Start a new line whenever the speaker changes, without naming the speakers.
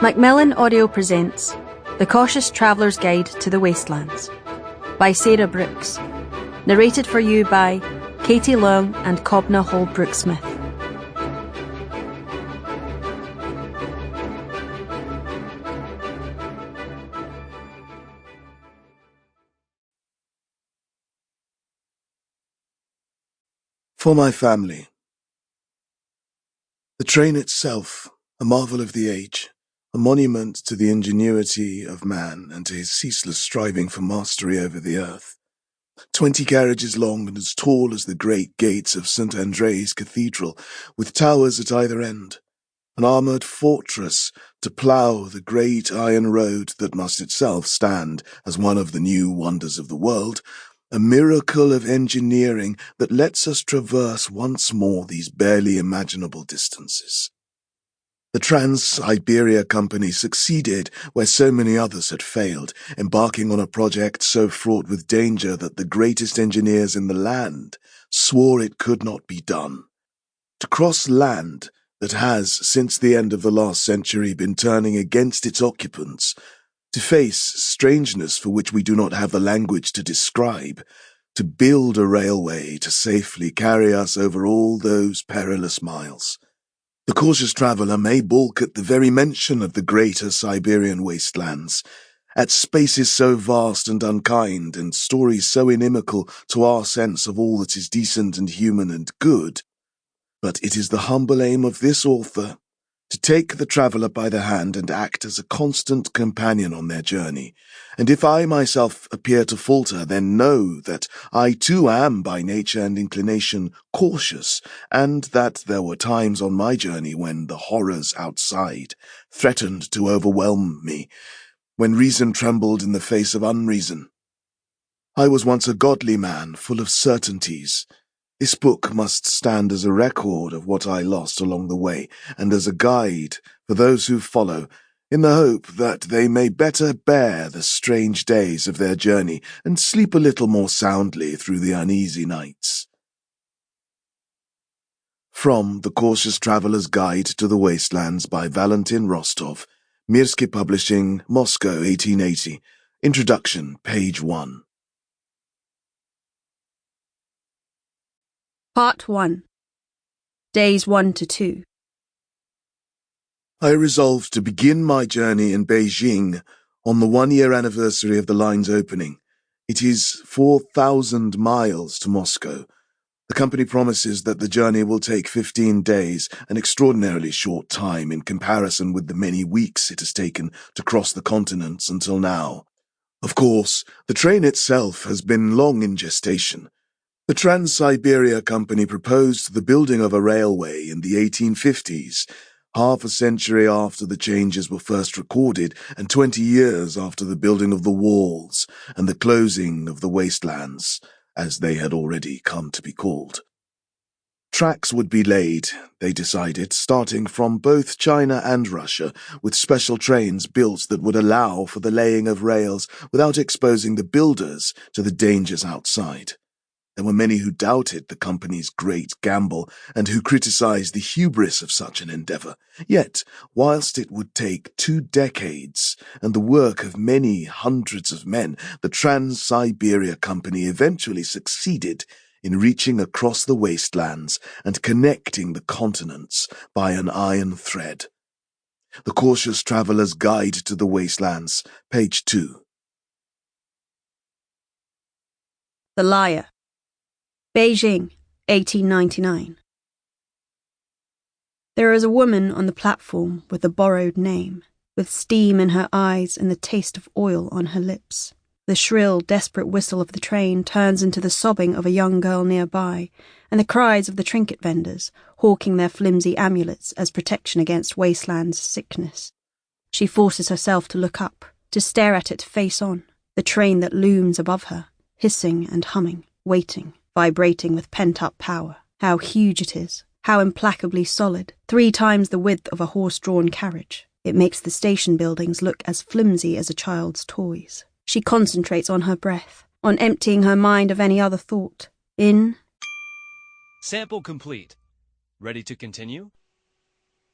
Macmillan Audio presents The Cautious Traveller's Guide to the Wastelands by Sarah Brooks, narrated for you by Katie Leung and Kobna Holdbrook-Smith.
For my family. The train itself, a marvel of the age, a monument to the ingenuity of man and to his ceaseless striving for mastery over the earth. 20 carriages long and as tall as the great gates of St. Andre's Cathedral, with towers at either end. An armoured fortress to plough the great iron road that must itself stand as one of the new wonders of the world, a miracle of engineering that lets us traverse once more these barely imaginable distances. The Trans-Siberia Company succeeded where so many others had failed, embarking on a project so fraught with danger that the greatest engineers in the land swore it could not be done. To cross land that has, since the end of the last century, been turning against its occupants, to face strangeness for which we do not have the language to describe, to build a railway to safely carry us over all those perilous miles. The cautious traveller may balk at the very mention of the greater Siberian wastelands, at spaces so vast and unkind and stories so inimical to our sense of all that is decent and human and good. But it is the humble aim of this author to take the traveller by the hand and act as a constant companion on their journey. And if I myself appear to falter, then know that I too am by nature and inclination cautious, and that there were times on my journey when the horrors outside threatened to overwhelm me, when reason trembled in the face of unreason. I was once a godly man, full of certainties. This book must stand as a record of what I lost along the way, and as a guide for those who follow, in the hope that they may better bear the strange days of their journey and sleep a little more soundly through the uneasy nights. From The Cautious Traveller's Guide to the Wastelands by Valentin Rostov, Mirsky Publishing, Moscow, 1880. Introduction, page 1.
Part 1. Days 1 to 2.
I resolved to begin my journey in Beijing on the 1-year anniversary of the line's opening. It is 4,000 miles to Moscow. The company promises that the journey will take 15 days, an extraordinarily short time in comparison with the many weeks it has taken to cross the continents until now. Of course, the train itself has been long in gestation. The Trans-Siberia Company proposed the building of a railway in the 1850s, half a century after the changes were first recorded and 20 years after the building of the walls and the closing of the wastelands, as they had already come to be called. Tracks would be laid, they decided, starting from both China and Russia, with special trains built that would allow for the laying of rails without exposing the builders to the dangers outside. There were many who doubted the company's great gamble and who criticized the hubris of such an endeavor. Yet, whilst it would take 2 decades and the work of many hundreds of men, the Trans-Siberia Company eventually succeeded in reaching across the wastelands and connecting the continents by an iron thread. The Cautious Traveller's Guide to the Wastelands, page 2.
The Liar. Beijing, 1899. There is a woman on the platform with a borrowed name, with steam in her eyes and the taste of oil on her lips. The shrill, desperate whistle of the train turns into the sobbing of a young girl nearby, and the cries of the trinket vendors, hawking their flimsy amulets as protection against Wasteland's sickness. She forces herself to look up, to stare at it face on, the train that looms above her, hissing and humming, waiting, vibrating with pent-up power. How huge it is, how implacably solid, 3 times the width of a horse-drawn carriage. It makes the station buildings look as flimsy as a child's toys. She concentrates on her breath, on emptying her mind of any other thought. In.
Sample complete. Ready to continue?